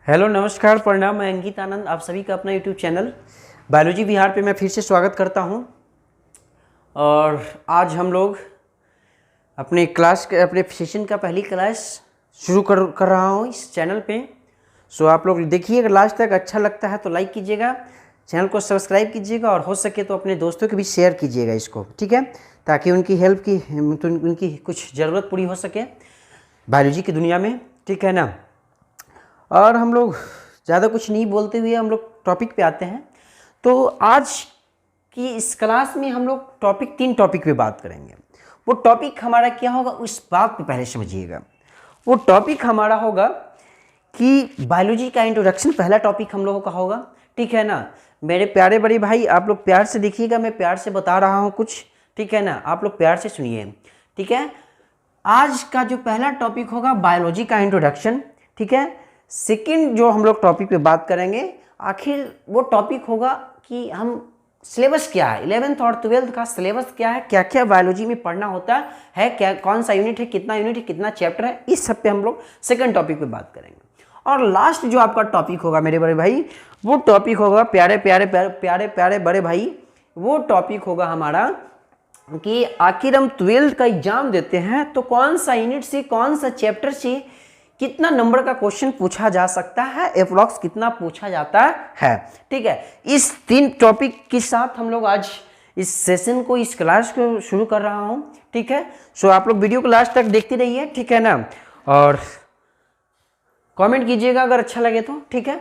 Hello नमस्कार प्रणाम। मैं अंकित आनंद आप सभी का अपना यूट्यूब चैनल बायोलॉजी विहार पे मैं फिर से स्वागत करता हूं। और आज हम लोग अपने सेशन का पहली क्लास शुरू कर रहा हूं इस चैनल पे। सो आप लोग देखिएगा लास्ट तक, अच्छा लगता है तो लाइक कीजिएगा, चैनल को सब्सक्राइब कीजिएगा और हो सके तो अपने दोस्तों के भी शेयर कीजिएगा इसको, ठीक है, ताकि उनकी हेल्प की उनकी कुछ ज़रूरत पूरी हो सके बायोलॉजी की दुनिया में, ठीक है ना। और हम लोग ज़्यादा कुछ नहीं बोलते हुए हम लोग टॉपिक पे आते हैं। तो आज की इस क्लास में हम लोग तीन टॉपिक पे बात करेंगे। वो टॉपिक हमारा क्या होगा उस बात पे पहले समझिएगा। वो टॉपिक हमारा होगा कि बायोलॉजी का इंट्रोडक्शन पहला टॉपिक हम लोगों का होगा, ठीक है ना। मेरे प्यारे बड़े भाई आप लोग प्यार से देखिएगा, मैं प्यार से बता रहा हूँ कुछ, ठीक है ना, आप लोग प्यार से सुनिए, ठीक है। आज का जो पहला टॉपिक होगा बायोलॉजी का इंट्रोडक्शन, ठीक है। सेकंड जो हम लोग टॉपिक पे बात करेंगे, आखिर वो टॉपिक होगा कि हम सिलेबस क्या है, 11th और 12th का सिलेबस क्या है, क्या क्या बायोलॉजी में पढ़ना होता है, क्या कौन सा यूनिट है, कितना चैप्टर है, इस सब पे हम लोग सेकंड टॉपिक पे बात करेंगे। और लास्ट जो आपका टॉपिक होगा मेरे बड़े भाई, वो टॉपिक होगा प्यारे प्यारे प्यारे प्यारे प्यारे बड़े भाई, वो टॉपिक होगा हमारा कि आखिर हम 12th का एग्जाम देते हैं तो कौन सा यूनिट से, कौन सा चैप्टर से कितना नंबर का क्वेश्चन पूछा जा सकता है, एप्रोक्स कितना पूछा जाता है, ठीक है। इस तीन टॉपिक के साथ हम लोग आज इस सेशन को, इस क्लास को शुरू कर रहा हूं, ठीक है। सो आप लोग वीडियो को लास्ट तक देखते रहिए, ठीक है ना, और कमेंट कीजिएगा अगर अच्छा लगे तो, ठीक है।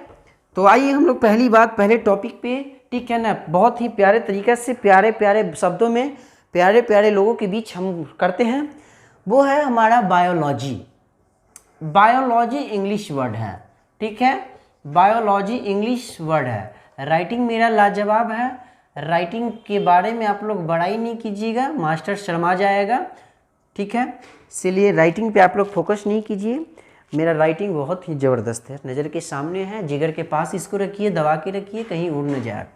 तो आइए हम लोग पहली बात पहले टॉपिक पे, ठीक है ना, बहुत ही प्यारे तरीके से प्यारे प्यारे शब्दों में प्यारे प्यारे लोगों के बीच हम करते हैं। वो है हमारा बायोलॉजी। बायोलॉजी इंग्लिश वर्ड है, ठीक है, बायोलॉजी इंग्लिश वर्ड है। राइटिंग मेरा लाजवाब है, राइटिंग के बारे में आप लोग बड़ाई नहीं कीजिएगा, मास्टर शर्मा जाएगा, ठीक है। इसीलिए राइटिंग पे आप लोग फोकस नहीं कीजिए। मेरा राइटिंग बहुत ही ज़बरदस्त है, नज़र के सामने है, जिगर के पास इसको रखिए, दबा के रखिए, कहीं उड़ न जाए,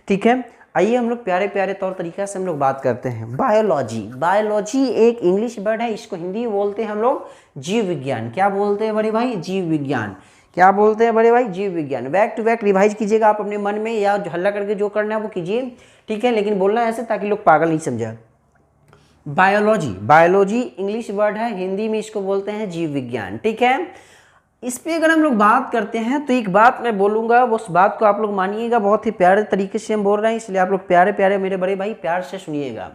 ठीक है। आइए हम लोग प्यारे प्यारे तौर तरीक़ा से हम लोग बात करते हैं। बायोलॉजी, बायोलॉजी एक इंग्लिश वर्ड है, इसको हिंदी में बोलते हैं हम लोग जीव विज्ञान। क्या बोलते हैं बड़े भाई? जीव विज्ञान। क्या बोलते हैं बड़े भाई? जीव विज्ञान। बैक टू बैक रिवाइज कीजिएगा आप अपने मन में, या हल्ला करके जो करना है वो कीजिए, ठीक है, लेकिन बोलना ऐसे ताकि लोग पागल नहीं समझे। बायोलॉजी, बायोलॉजी इंग्लिश वर्ड है, हिंदी में इसको बोलते हैं जीव विज्ञान, ठीक है। इस पे अगर हम लोग बात करते हैं तो एक बात मैं बोलूँगा, उस बात को आप लोग मानिएगा, बहुत ही प्यारे तरीके से हम बोल रहे हैं, इसलिए आप लोग प्यारे प्यारे मेरे बड़े भाई प्यार से सुनिएगा।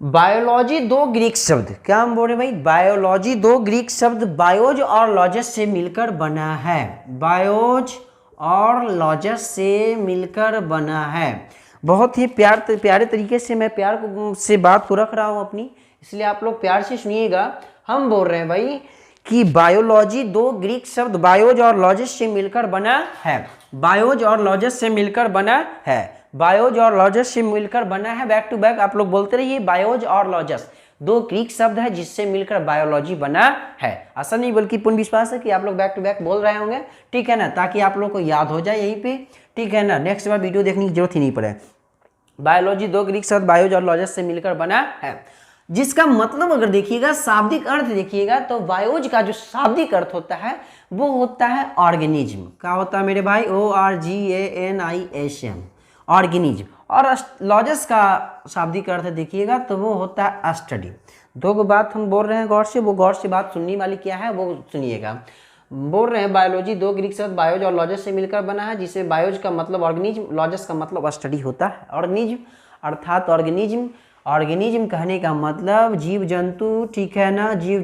बायोलॉजी दो ग्रीक शब्द, क्या हम बोल रहे भाई? बायोलॉजी दो ग्रीक शब्द बायोज और लॉजस से मिलकर बना है। बायोज और लॉजस से मिलकर बना है। बहुत ही प्यारे तरीके से मैं प्यार से बात को रख रहा हूँ अपनी, इसलिए आप लोग प्यार से सुनिएगा। हम बोल रहे हैं भाई कि बायोलॉजी दो ग्रीक शब्द बायोज और लॉजस से मिलकर बना है। बायोज और लॉजस से मिलकर बना है। बायोज और लॉजस से मिलकर बना है। बैक टू बैक आप लोग बोलते रहिए, बायोज और लॉजस दो ग्रीक शब्द है जिससे मिलकर बायोलॉजी बना है। ऐसा नहीं बल्कि पूर्ण विश्वास है कि आप लोग बैक टू बैक बोल रहे होंगे, ठीक है ना, ताकि आप लोग को याद हो जाए यहीं पे, ठीक है ना, नेक्स्ट बार वीडियो देखने की जरूरत ही नहीं पड़े। बायोलॉजी दो ग्रीक शब्द बायोज और लॉजस से मिलकर बना है, जिसका मतलब अगर देखिएगा, शाब्दिक अर्थ देखिएगा, तो बायोज का जो शाब्दिक अर्थ होता है वो होता है ऑर्गेनिज्म। क्या होता है मेरे भाई? ORGANISM, organism. और लॉजस का शाब्दिक अर्थ देखिएगा तो वो होता है स्टडी। दो बात हम बोल रहे हैं गौर से, वो गौर से बात सुनने वाली क्या है वो सुनिएगा। बोल रहे हैं बायोलॉजी दो ग्रीक शब्द बायोज और लॉजस से मिलकर बना है, जिसे बायोज का मतलब ऑर्गेनिज्म, लॉजस का मतलब स्टडी होता है। ऑर्गेनिज्म अर्थात ऑर्गेनिज्म, ऑर्गेनिज्म कहने का मतलब जीव जंतु, ठीक है ना, जीव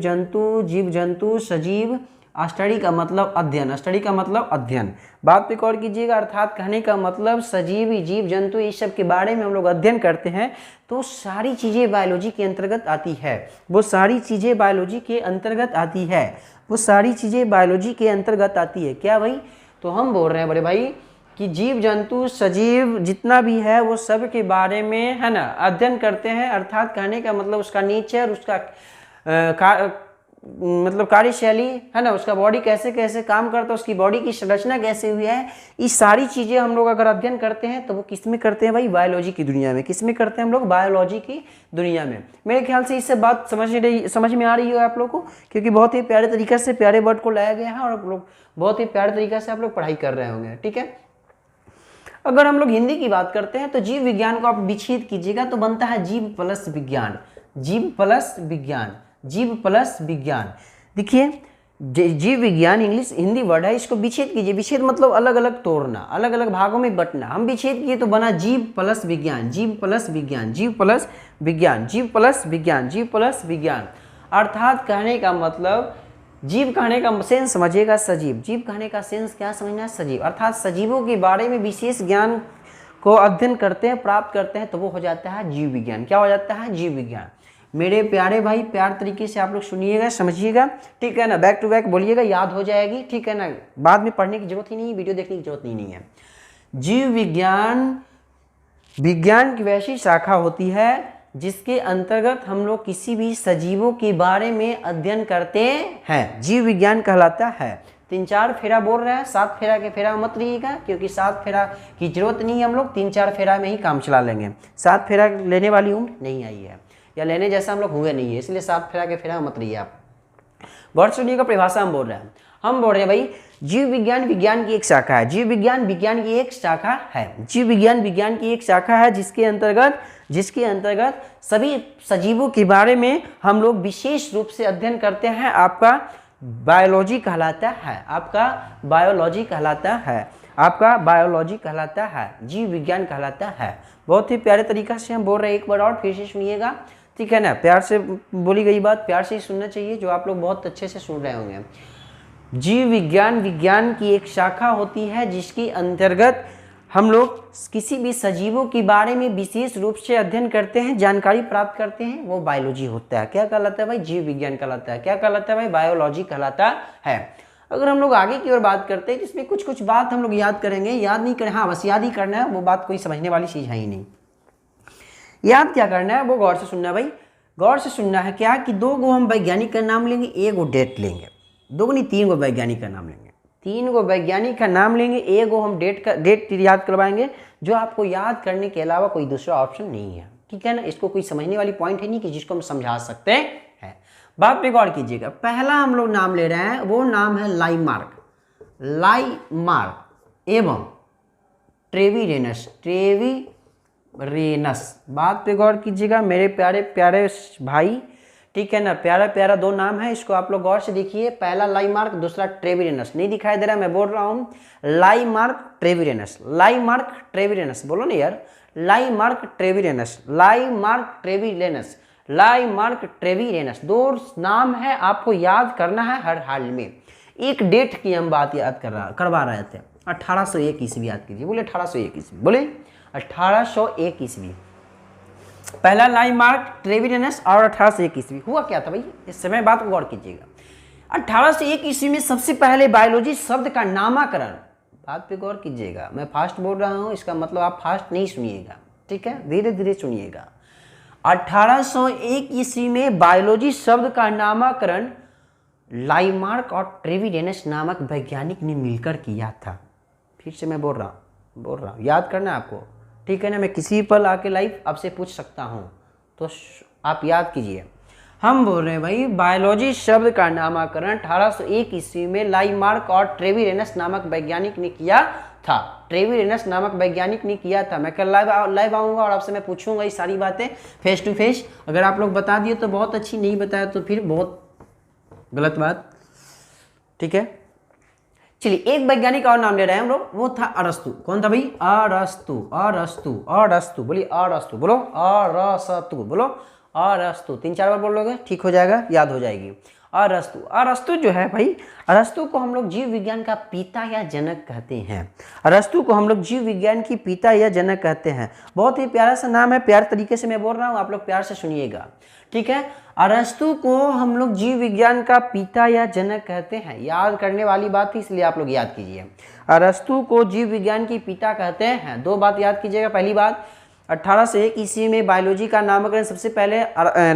जंतु सजीव। स्टडी का मतलब अध्ययन, स्टडी का मतलब अध्ययन। बात पे गौर कीजिएगा, अर्थात कहने का मतलब सजीव, जीव जंतु, इस सब के बारे में हम लोग अध्ययन करते हैं, तो सारी चीज़ें बायोलॉजी के अंतर्गत आती है। वो सारी चीज़ें बायोलॉजी के अंतर्गत आती है। वो सारी चीज़ें बायोलॉजी के अंतर्गत आती है। क्या भाई? तो हम बोल रहे हैं बड़े भाई कि जीव जंतु सजीव जितना भी है वो सब के बारे में, है ना, अध्ययन करते हैं। अर्थात कहने का मतलब उसका नेचर, उसका मतलब कार्यशैली है ना, उसका बॉडी कैसे कैसे काम करता है, उसकी बॉडी की संरचना कैसे हुई है, ये सारी चीज़ें हम लोग अगर अध्ययन करते हैं तो वो किस में करते हैं भाई, बायोलॉजी की दुनिया में। किस में करते हैं हम लोग, बायोलॉजी की दुनिया में। मेरे ख्याल से इससे बात समझ में आ रही है आप लोग को, क्योंकि बहुत ही प्यारे तरीके से प्यारे वर्ड को लाया गया है और आप लोग बहुत ही प्यारे तरीके से आप लोग पढ़ाई कर रहे होंगे। ठीक है, अगर हम लोग हिंदी की बात करते हैं तो जीव विज्ञान को आप विच्छेद कीजिएगा तो बनता है जीव प्लस विज्ञान। जीव प्लस विज्ञान, जीव प्लस विज्ञान। देखिए जीव विज्ञान इंग्लिश हिंदी वर्ड है, इसको विच्छेद कीजिए। विच्छेद मतलब अलग अलग तोड़ना, अलग अलग भागों में बंटना। हम विच्छेद किए तो बना जीव प्लस विज्ञान, जीव प्लस विज्ञान, जीव प्लस विज्ञान, जीव प्लस विज्ञान, जीव प्लस विज्ञान। अर्थात कहने का मतलब, जीव कहने का सेंस समझिएगा सजीव, जीव कहने का सेंस क्या समझना है, सजीव। अर्थात सजीवों के बारे में विशेष ज्ञान को अध्ययन करते हैं, प्राप्त करते हैं तो वो हो जाता है जीव विज्ञान। क्या हो जाता है, जीव विज्ञान। मेरे प्यारे भाई प्यार तरीके से आप लोग सुनिएगा, समझिएगा, ठीक है ना, बैक टू बैक बोलिएगा, याद हो जाएगी, ठीक है ना, बाद में पढ़ने की जरूरत ही नहीं है, वीडियो देखने की जरूरत नहीं है। जीव विज्ञान विज्ञान की वैसी शाखा होती है जिसके अंतर्गत हम लोग किसी भी सजीवों के बारे में अध्ययन करते हैं, जीव विज्ञान कहलाता है। 3-4 फेरा बोल रहा है, 7 फेरा के फेरा मत रहिएगा, क्योंकि 7 फेरा की जरूरत नहीं है, हम लोग 3-4 फेरा में ही काम चला लेंगे। 7 फेरा लेने वाली उम्र नहीं आई है, या लेने जैसा हम लोग हुए नहीं है, इसलिए 7 फेरा के फेरा मत रहिए आप। वर्ड सुनिएगा, परिभाषा हम बोल रहे हैं, हम बोल रहे हैं भाई जीव विज्ञान विज्ञान की एक शाखा है। जीव विज्ञान विज्ञान की एक शाखा है, जीव विज्ञान विज्ञान की एक शाखा है जिसके अंतर्गत सभी सजीवों के बारे में हम लोग विशेष रूप से अध्ययन करते हैं। आपका बायोलॉजी कहलाता है, आपका बायोलॉजी कहलाता है, आपका बायोलॉजी कहलाता है, जीव विज्ञान कहलाता है। बहुत ही प्यारे तरीका से हम बोल रहे हैं, एक बार और फिर से सुनिएगा, ठीक है ना, प्यार से बोली गई बात प्यार से ही सुनना चाहिए, जो आप लोग बहुत अच्छे से सुन रहे होंगे। जीव विज्ञान विज्ञान की एक शाखा होती है जिसके अंतर्गत हम लोग किसी भी सजीवों के बारे में विशेष रूप से अध्ययन करते हैं, जानकारी प्राप्त करते हैं, वो बायोलॉजी होता है। क्या कहलाता है भाई, जीव विज्ञान कहलाता है। क्या कहलाता है भाई, बायोलॉजी कहलाता है। अगर हम लोग आगे की ओर बात करते हैं जिसमें कुछ कुछ बात हम लोग याद करेंगे, याद नहीं करें, हाँ बस याद ही करना है, वो बात कोई समझने वाली चीज़ है ही नहीं। याद क्या करना है, वो गौर से सुनना है भाई, गौर से सुनना है। क्या कि 2 गो हम वैज्ञानिक का नाम लेंगे, 1 गो डेट लेंगे, 2 नहीं 3 गो वैज्ञानिक का नाम लेंगे, 3 गो वैज्ञानिक का नाम लेंगे, 1 गो हम डेट याद करवाएंगे, जो आपको याद करने के अलावा कोई दूसरा ऑप्शन नहीं है, ठीक है ना। इसको कोई समझने वाली पॉइंट है नहीं कि जिसको हम समझा सकते हैं। बात पे गौर कीजिएगा, पहला हम लोग नाम ले रहे हैं, वो नाम है लाइमार्क, लाइमार्क एवं ट्रेविरेनस, ट्रेविरेनस। बात पे गौर कीजिएगा मेरे प्यारे प्यारे भाई, ठीक है ना, प्यारा प्यारा 2 नाम है, इसको आप लोग गौर से देखिए। पहला लाइमार्क, दूसरा ट्रेविरेनस। नहीं दिखाई दे रहा, मैं बोल रहा हूँ लाइमार्क ट्रेविरेनस, लाइमार्क ट्रेविरेनस, बोलो ना यार, लाइमार्क ट्रेविरेनस, लाइमार्क ट्रेविरेनस, लाइमार्क ट्रेविरेनस। 2 नाम है, आपको याद करना है हर हाल में। एक डेट की हम बात याद करवा रहे थे, 1801 ईस्वी याद कीजिए, बोले 1801 ईस्वी, बोले 1801 ईस्वी। पहला लाइमार्क ट्रेविरेनस और 1801 ईस्वी। हुआ क्या था भाई, इस समय बात को गौर कीजिएगा। 1801 ईस्वी में सबसे पहले बायोलॉजी शब्द का नामकरण, बात पे गौर कीजिएगा, मैं फास्ट बोल रहा हूँ, इसका मतलब आप फास्ट नहीं सुनिएगा, ठीक है, धीरे धीरे सुनिएगा। 1801 ईस्वी में बायोलॉजी शब्द का नामकरण लाइमार्क और ट्रेविरेनस नामक वैज्ञानिक ने मिलकर किया था। फिर से मैं बोल रहा हूँ, याद करना है आपको, ठीक है ना। मैं किसी पल आके लाइव आपसे पूछ सकता हूँ, तो आप याद कीजिए। हम बोल रहे हैं भाई बायोलॉजी शब्द का नामकरण 1801 ईस्वी में लाइमार्क और ट्रेविरेनस नामक वैज्ञानिक ने किया था। ट्रेविरेनस नामक वैज्ञानिक ने किया था। मैं कल लाइव आऊँगा और आपसे मैं पूछूंगा ये सारी बातें फेस टू फेस। अगर आप लोग बता दिए तो बहुत अच्छी, नहीं बताया तो फिर बहुत गलत बात, ठीक है। चलिए एक वैज्ञानिक और नाम ले रहे हैं हम लोग, वो था अरस्तु। कौन था भाई, अरस्तु, अरस्तु, अरस्तु, बोलिए अरस्तु, बोलो अरस्तु, बोलो अरस्तु। 3-4 बार बोल लोगे, ठीक हो जाएगा, याद हो जाएगी। अरस्तु, अरस्तु जो है भाई, अरस्तु को हम लोग जीव विज्ञान का पिता या जनक कहते हैं। अरस्तु को हम लोग जीव विज्ञान की पिता या जनक कहते हैं। बहुत ही प्यारा सा नाम है, प्यार तरीके से मैं बोल रहा हूँ, आप लोग प्यार से सुनिएगा, ठीक है। अरस्तु को हम लोग जीव विज्ञान का पिता या जनक कहते हैं। याद करने वाली बात थी, इसलिए आप लोग याद कीजिए। अरस्तु को जीव विज्ञान की पिता कहते हैं। 2 बात याद कीजिएगा। पहली बात, 1801 ईस्वी में बायोलॉजी का नामकरण सबसे पहले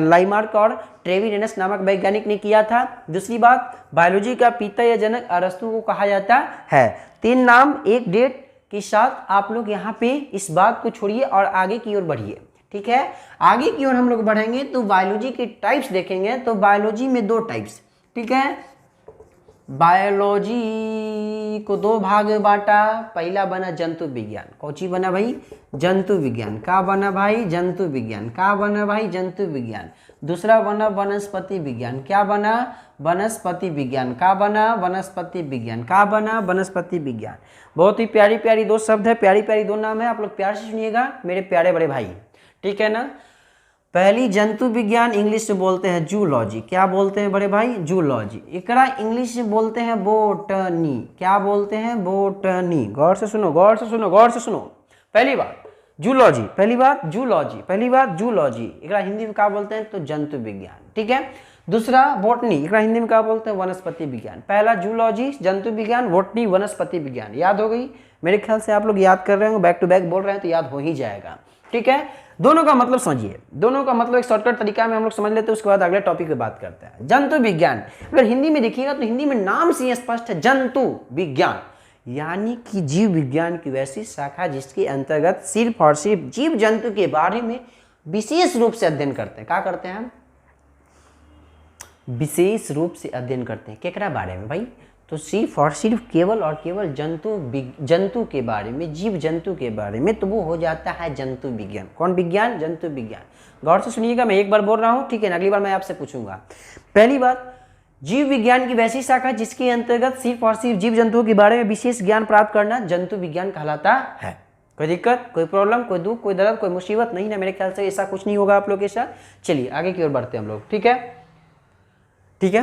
लाइमार्क और ट्रेविडेनस नामक वैज्ञानिक ने किया था। दूसरी बात, बायोलॉजी का पिता या जनक अरस्तु को कहा जाता है। 3 नाम एक डेट के साथ आप लोग यहाँ पे इस बात को छोड़िए और आगे की ओर बढ़िए। ठीक है, आगे की ओर हम लोग बढ़ेंगे तो बायोलॉजी के टाइप्स देखेंगे। तो बायोलॉजी में 2 टाइप्स, ठीक है, बायोलॉजी को 2 भाग में बांटा। पहला बना जंतु विज्ञान। कौन सी बना भाई? जंतु विज्ञान। का बना भाई? जंतु विज्ञान। का बना भाई? जंतु विज्ञान। दूसरा बना वनस्पति विज्ञान। क्या बना? वनस्पति विज्ञान। का बना? वनस्पति विज्ञान। का बना? वनस्पति विज्ञान। बहुत ही प्यारी प्यारी 2 शब्द है, प्यारी प्यारी 2 नाम है, आप लोग प्यार से सुनिएगा मेरे प्यारे बड़े भाई, ठीक है ना। पहली जंतु विज्ञान इंग्लिश में बोलते हैं जूलॉजी। क्या बोलते हैं बड़े भाई? जूलॉजी। एकरा इंग्लिश में बोलते हैं बोटनी। क्या बोलते हैं? बोटनी। गौर से सुनो, गौर से सुनो, गौर से सुनो। पहली बात जूलॉजी, पहली बात जूलॉजी, पहली बात जूलॉजी। एकरा हिंदी में क्या बोलते हैं? तो जंतु विज्ञान, ठीक है। दूसरा बोटनी, एकरा हिंदी में क्या बोलते हैं? वनस्पति विज्ञान। पहला जूलॉजी जंतु विज्ञान, बोटनी वनस्पति विज्ञान। याद हो गई? मेरे ख्याल से आप लोग याद कर रहे होंगे, बैक टू बैक बोल रहे हैं तो याद हो ही जाएगा, ठीक है। दोनों का मतलब समझिए, दोनों का मतलब एक शॉर्टकट तरीका में हम लोग समझ लेते हैं, उसके बाद अगले टॉपिक पे बात करते हैं। जंतु विज्ञान अगर हिंदी में देखिएगा तो हिंदी में नाम से स्पष्ट है, जंतु विज्ञान, यानी कि जीव विज्ञान की वैसी शाखा जिसके अंतर्गत सिर्फ और सिर्फ जीव जंतु के बारे में विशेष रूप से अध्ययन करते हैं। क्या करते हैं हम? विशेष रूप से अध्ययन करते हैं। केकरा बारे में भाई? तो सिर्फ और सिर्फ केवल और केवल जंतु के बारे में, जीव जंतु के बारे में, तो वो हो जाता है जंतु विज्ञान। कौन विज्ञान? जंतु विज्ञान। गौर से सुनिएगा, मैं एक बार बोल रहा हूँ, ठीक है ना, अगली बार मैं आपसे पूछूंगा। पहली बात, जीव विज्ञान की वैसी शाखा जिसके अंतर्गत सिर्फ और सिर्फ जीव जंतुओं के बारे में विशेष ज्ञान प्राप्त करना जंतु विज्ञान कहलाता है। कोई दिक्कत, कोई प्रॉब्लम, कोई दुख, कोई दर्द, कोई मुसीबत नहीं ना? मेरे ख्याल से ऐसा कुछ नहीं होगा आप लोग के साथ। चलिए आगे की ओर बढ़ते हैं हम लोग, ठीक है, ठीक है।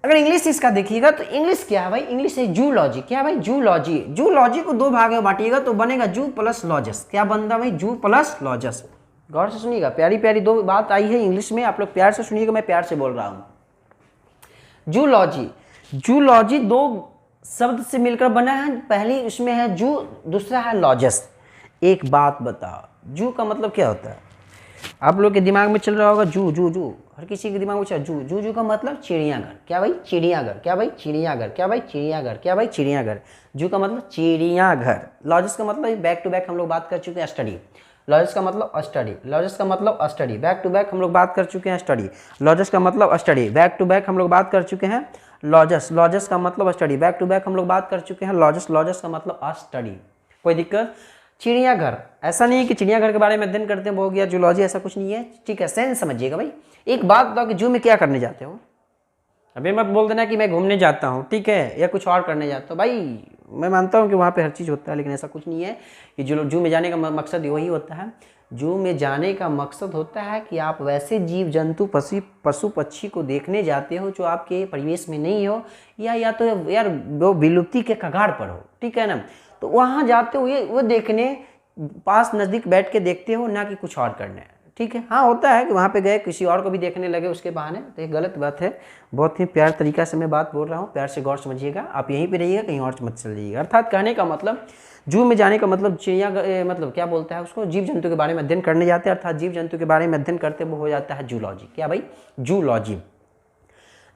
अगर इंग्लिश इसका देखिएगा तो इंग्लिश क्या है भाई? इंग्लिश है जूलॉजी। क्या है भाई? जूलॉजी। जूलॉजी को 2 भाग में बांटिएगा तो बनेगा जू प्लस लॉजस। क्या बनता भाई? जू प्लस लॉजस। गौर से सुनिएगा, प्यारी प्यारी 2 बात आई है इंग्लिश में, आप लोग प्यार से सुनिएगा, मैं प्यार से बोल रहा हूँ। जूलॉजी, जूलॉजी 2 शब्द से मिलकर बना है। पहली उसमें है जू, दूसरा है लॉजस। एक बात बताओ, जू का मतलब क्या होता है? आप लोग के दिमाग में चल रहा होगा जू जू जू, हर किसी के दिमाग में चल जू जू। जू का मतलब चिड़ियाघर। क्या भाई? चिड़ियाघर। क्या भाई? चिड़ियाघर। क्या भाई? चिड़ियाघर। क्या भाई? चिड़ियाघर। जू का मतलब चिड़ियाघर। लॉजिस का मतलब बैक टू बैक हम लोग बात कर चुके हैं, स्टडी। लॉजिस का मतलब स्टडी, लॉजिस का मतलब स्टडी, बैक टू बैक हम लोग बात कर चुके हैं, स्टडी। लॉजिस का मतलब स्टडी, बैक टू बैक हम लोग बात कर चुके हैं। लॉजस, लॉजस का मतलब स्टडी, बैक टू बैक हम लोग बात कर चुके हैं। लॉजस, लॉजस का मतलब स्टडी। कोई दिक्कत? चिड़ियाघर, ऐसा नहीं है कि चिड़ियाघर के बारे में अध्ययन करते हैं वो हो गया जूलॉजी, ऐसा कुछ नहीं है, ठीक है। सेंस समझिएगा भाई। एक बात बताओ कि जू में क्या करने जाते हो? अभी मत बोल देना कि मैं घूमने जाता हूँ, ठीक है, या कुछ और करने जाता हूँ। भाई मैं मानता हूँ कि वहाँ पे हर चीज़ होता है, लेकिन ऐसा कुछ नहीं है कि जू में जाने का मकसद वही होता है। जू में जाने का मकसद होता है कि आप वैसे जीव जंतु पशु पक्षी को देखने जाते हो जो आपके परिवेश में नहीं हो, या तो यार वो विलुप्ति के कगार पर हो, ठीक है ना। तो वहाँ जाते हो वो देखने, पास नज़दीक बैठ के देखते हो, ना कि कुछ और करने, ठीक है। हाँ होता है कि वहाँ पे गए किसी और को भी देखने लगे उसके बहाने, तो ये गलत बात है। बहुत ही प्यार तरीका से मैं बात बोल रहा हूँ, प्यार से गौर समझिएगा। आप यहीं पे रहिएगा, कहीं और मत चलिएगा। अर्थात कहने का मतलब जू में जाने का मतलब चिड़िया मतलब क्या बोलता है उसको, जीव जंतु के बारे में अध्ययन करने जाते हैं, अर्थात जीव जंतु के बारे में अध्ययन करते वो हो जाता है जूलॉजी। क्या भाई? जूलॉजी।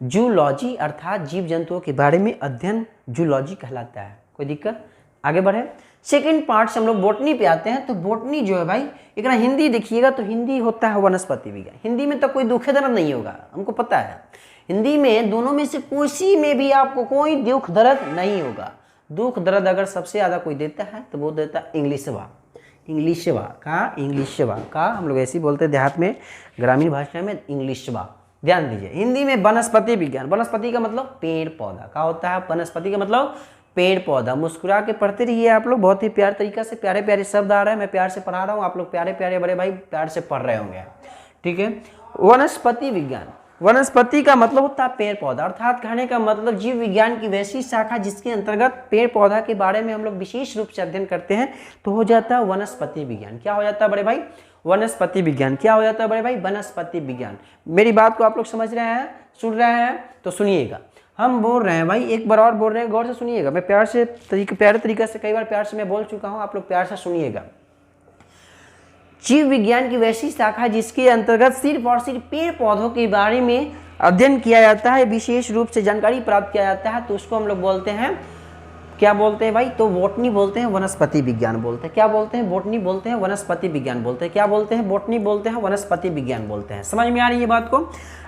जूलॉजी अर्थात जीव जंतुओं के बारे में अध्ययन जूलॉजी कहलाता है। कोई दिक्कत? आगे बढ़े। सेकेंड पार्ट से हम लोग बोटनी पे आते हैं। तो बोटनी जो है भाई, एक हिंदी देखिएगा तो हिंदी होता है वनस्पति विज्ञान। हिंदी में तो कोई दुख दर्द नहीं होगा, हमको पता है। हिंदी में दोनों में से किसी में भी आपको कोई दुख दर्द नहीं होगा। दुख दर्द अगर सबसे ज़्यादा कोई देता है तो वो देता है इंग्लिशवा। इंग्लिशवा का हम लोग ऐसे ही बोलते हैं देहात में, ग्रामीण भाषा में इंग्लिशवा। ध्यान दीजिए। हिंदी में वनस्पति विज्ञान, वनस्पति का मतलब पेड़ पौधा का होता है। वनस्पति का मतलब पेड़ पौधा। मुस्कुरा के पढ़ते रहिए आप लोग, बहुत ही प्यार तरीका से, प्यारे प्यारे शब्द आ रहे हैं, मैं प्यार से पढ़ा रहा हूँ, आप लोग प्यारे प्यारे बड़े भाई प्यार से पढ़ रहे होंगे, ठीक है। वनस्पति विज्ञान, वनस्पति का मतलब होता है पेड़ पौधा, अर्थात कहने का मतलब जीव विज्ञान की वैसी शाखा जिसके अंतर्गत पेड़ पौधा के बारे में हम लोग विशेष रूप से अध्ययन करते हैं, तो हो जाता है वनस्पति विज्ञान। क्या हो जाता है बड़े भाई? वनस्पति विज्ञान। क्या हो जाता है बड़े भाई? वनस्पति विज्ञान। मेरी बात को आप लोग समझ रहे हैं, सुन रहे हैं? तो सुनिएगा, हम बोल रहे हैं भाई, एक बार और बोल रहे हैं, गौर से सुनिएगा। मैं प्यार से प्यारे तरीके से कई बार प्यार से मैं बोल चुका हूं, आप लोग प्यार से सुनिएगा। जीव विज्ञान की वैसी शाखा जिसके अंतर्गत सिर्फ और सिर्फ पेड़ पौधों के बारे में अध्ययन किया जाता है, विशेष रूप से जानकारी प्राप्त किया जाता है, तो उसको हम लोग बोलते हैं, क्या बोलते हैं भाई? तो बॉटनी बोलते हैं, वनस्पति विज्ञान बोलते हैं। क्या बोलते हैं? बॉटनी बोलते हैं, वनस्पति विज्ञान बोलते हैं। क्या बोलते हैं? बॉटनी बोलते हैं, वनस्पति विज्ञान बोलते हैं। समझ में आ रही है बात को?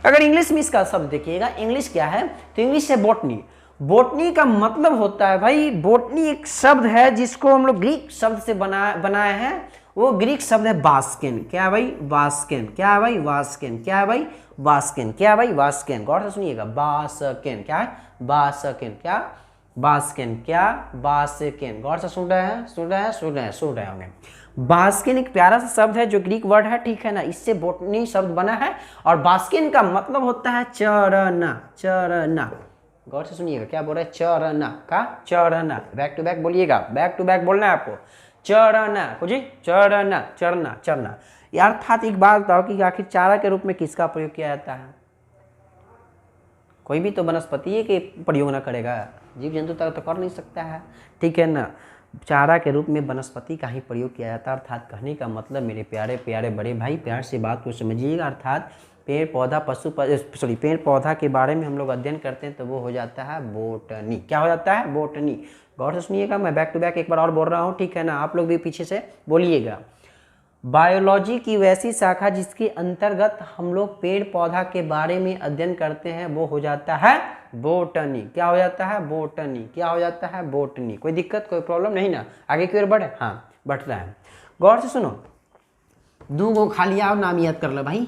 अगर इंग्लिश में इसका शब्द देखिएगा, इंग्लिश क्या है, तो इंग्लिश है बॉटनी। बॉटनी का मतलब होता है भाई, बॉटनी एक शब्द है जिसको हम लोग ग्रीक शब्द से बनाए हैं। वो ग्रीक शब्द है बास्केन। क्या है भाई? बास्केन। क्या है भाई? वास्केन। क्या है भाई? बास्केन। क्या है भाई? वास्केन। गौर से सुनिएगा, बास्केन। क्या है? बास्केन। क्या? बास्केन। क्या? बास्केन। गौर से सुन रहे हैं? सुन रहे हैं? सुन रहे हैं? सुन रहे होंगे। बास्केन एक प्यारा सा शब्द है जो ग्रीक वर्ड है, ठीक है ना, इससे बॉटनी शब्द बना है। और बास्केन का मतलब होता है चरना। चरना। गौर से सुनिएगा, क्या बोल रहे हैं? चरना। का? चरना। बैक टू बैक बोलिएगा, बैक टू बैक बोलना है आपको। चरना। कुछ चरना, चरना, चरना। यार अर्थात एक बात बताओ कि आखिर चारा के रूप में किसका प्रयोग किया जाता है? कोई भी तो वनस्पति है कि प्रयोग ना करेगा, जीव जंतु तक तो कर नहीं सकता है, ठीक है ना। चारा के रूप में वनस्पति का ही प्रयोग किया जाता है। अर्थात कहने का मतलब मेरे प्यारे प्यारे बड़े भाई, प्यार से बात को समझिएगा। अर्थात पेड़ पौधा पेड़ पौधा के बारे में हम लोग अध्ययन करते हैं तो वो हो जाता है बॉटनी। क्या हो जाता है? बॉटनी। गौर से सुनिएगा, मैं बैक टू बैक एक बार और बोल रहा हूँ, ठीक है ना, आप लोग भी पीछे से बोलिएगा। बायोलॉजी की वैसी शाखा जिसके अंतर्गत हम लोग पेड़ पौधा के बारे में अध्ययन करते हैं वो हो जाता है बॉटनी। क्या हो जाता है? बॉटनी। क्या हो जाता है? बॉटनी। कोई दिक्कत, कोई प्रॉब्लम नहीं ना? आगे की ओर बढ़े? हाँ, बढ़ रहा है। गौर से सुनो, दो गो खाली आओ, नाम याद कर लो भाई।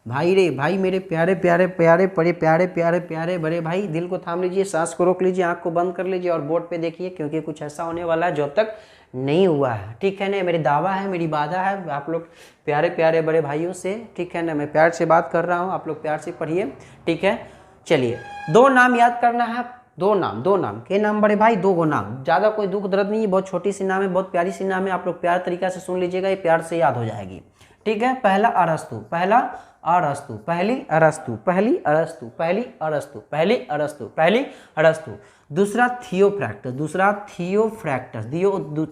भाई रे भाई, मेरे प्यारे प्यारे प्यारे बड़े प्यारे प्यारे प्यारे बड़े भाई, दिल को थाम लीजिए, सांस को रोक लीजिए, आंख को बंद कर लीजिए और बोर्ड पे देखिए, क्योंकि कुछ ऐसा होने वाला है जो अब तक नहीं हुआ है, ठीक है ना। मेरी दावा है, मेरी वादा है आप लोग प्यारे प्यारे बड़े भाइयों से, ठीक है ना। मैं प्यार से बात कर रहा हूँ, आप लोग प्यार से पढ़िए, ठीक है। चलिए, दो नाम याद करना है, दो नाम के नाम बड़े भाई, दो गो नाम, ज़्यादा कोई दुख दर्द नहीं है, बहुत छोटी सी नाम है, बहुत प्यारी सी नाम है, आप लोग प्यार तरीका से सुन लीजिएगा, ये प्यार से याद हो जाएगी, ठीक है। पहला अरस्तु, पहला अरस्तु, पहली अरस्तु, पहली अरस्तु, पहली अरस्तु, पहली अरस्तु, पहली अरस्तु। दूसरा थियोफ्रैक्टस, दूसरा थियोफ्रैक्टस,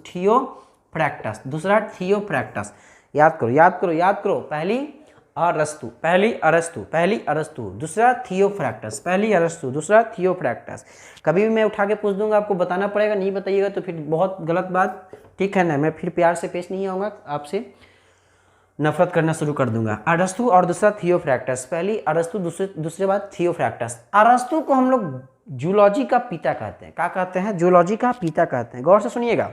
थियोफ्रैक्टस, दूसरा थियोफ्रैक्टस। याद करो याद करो याद करो, पहली अरस्तु, पहली अरस्तु, पहली अरस्तु, दूसरा थियोफ्रैक्टस, पहली अरस्तु, दूसरा थियोफ्रैक्टस। कभी भी मैं उठा के पूछ दूंगा, आपको बताना पड़ेगा, नहीं बताइएगा तो फिर बहुत गलत बात, ठीक है ना। मैं फिर प्यार से पेश नहीं आऊँगा, आपसे नफरत करना शुरू कर दूंगा। अरस्तु और दूसरा थियोफ्रैक्टस, पहली अरस्तु, दूसरे बाद थियोफ्रैक्टस। अरस्तु को हम लोग जूलॉजी का पिता कहते हैं। क्या कहते हैं? जूलॉजी का पिता कहते हैं। गौर से सुनिएगा,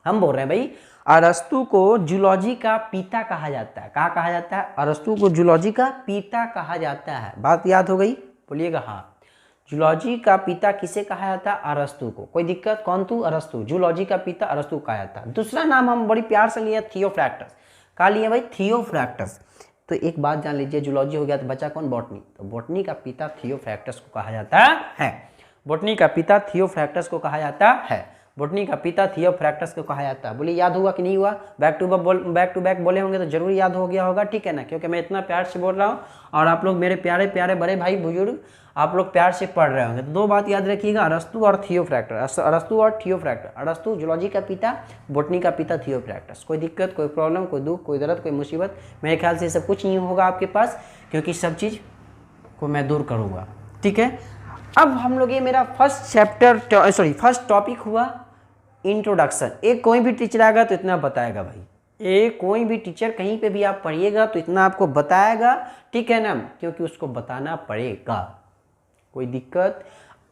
हम बोल रहे हैं भाई, अरस्तु को जूलॉजी का पिता कहा जाता है। क्या कहा जाता है? अरस्तु को जूलॉजी का पिता कहा जाता है। बात याद हो गई? बोलिएगा हाँ। जूलॉजी का पिता किसे कहा जाता है? अरस्तु को। कोई दिक्कत? कौन तू? अरस्तु। जूलॉजी का पिता अरस्तु कहा जाता है। दूसरा नाम हम बड़ी प्यार से लिया, थियोफ्रैक्टस। कहा लिया भाई? थियोफ्रैक्टस। तो एक बात जान लीजिए, जूलॉजी हो गया तो बचा कौन? बॉटनी। तो बॉटनी का पिता थियोफ्रैक्टस को कहा जाता है। बॉटनी का पिता थियोफ्रैक्टस को कहा जाता है। बॉटनी का पिता थियोफ्रैक्टस को कहा जाता है। बोलिए याद हुआ कि नहीं हुआ? बैक टू बैक बोले होंगे तो जरूर याद हो गया होगा, ठीक है ना, क्योंकि मैं इतना प्यार से बोल रहा हूँ और आप लोग मेरे प्यारे प्यारे बड़े भाई बुजुर्ग, आप लोग प्यार से पढ़ रहे होंगे। तो दो बात याद रखिएगा, अरस्तु और थियोफ्रैक्टस। अरस्तु और थियोफ्रैक्टस। अरस्तु जूलॉजी का पिता, बॉटनी का पिता थियोफ्रैक्टस। कोई दिक्कत, कोई प्रॉब्लम, कोई दुख, कोई दर्द, कोई मुसीबत? मेरे ख्याल से सब कुछ नहीं होगा आपके पास, क्योंकि सब चीज़ को मैं दूर करूँगा, ठीक है। अब हम लोग, ये मेरा फर्स्ट टॉपिक हुआ इंट्रोडक्शन। एक कोई भी टीचर आएगा तो इतना बताएगा भाई, एक कोई भी टीचर कहीं पे भी आप पढ़िएगा तो इतना आपको बताएगा, ठीक है ना, क्योंकि उसको बताना पड़ेगा। कोई दिक्कत?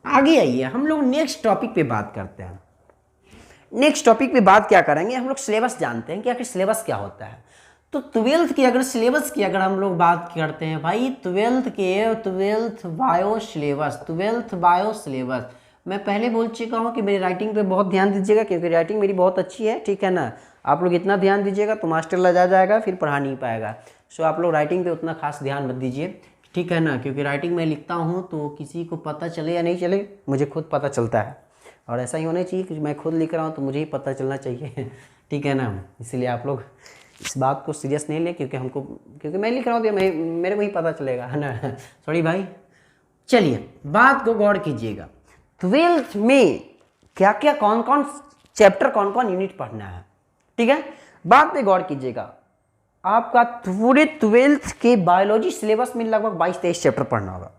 आगे आइए, हम लोग नेक्स्ट टॉपिक पे बात करते हैं। नेक्स्ट टॉपिक पे बात क्या करेंगे? हम लोग सिलेबस जानते हैं कि आखिर सिलेबस क्या होता है। तो ट्वेल्थ की अगर सिलेबस की अगर हम लोग बात करते हैं भाई, ट्वेल्थ बायो सिलेबस, मैं पहले बोल चुका हूँ कि मेरी राइटिंग पे बहुत ध्यान दीजिएगा, क्योंकि राइटिंग मेरी बहुत अच्छी है, ठीक है ना। आप लोग इतना ध्यान दीजिएगा तो मास्टर लजा जाएगा, फिर पढ़ा नहीं पाएगा। सो आप लोग राइटिंग पे उतना खास ध्यान मत दीजिए, ठीक है ना, क्योंकि राइटिंग में लिखता हूँ तो किसी को पता चले या नहीं चले, मुझे खुद पता चलता है। और ऐसा ही होना चाहिए कि मैं खुद लिख रहा हूँ तो मुझे ही पता चलना चाहिए, ठीक है ना। इसलिए आप लोग इस बात को सीरियस नहीं ले, क्योंकि मैं लिख रहा हूँ तो मेरे को ही पता चलेगा, है ना। सॉरी भाई। चलिए, बात को गौर कीजिएगा। ट्वेल्थ में क्या क्या, कौन कौन चैप्टर, कौन कौन यूनिट पढ़ना है, ठीक है। बात पे गौर कीजिएगा, आपका पूरे 12th के बायोलॉजी सिलेबस में लगभग 22-23 चैप्टर पढ़ना होगा।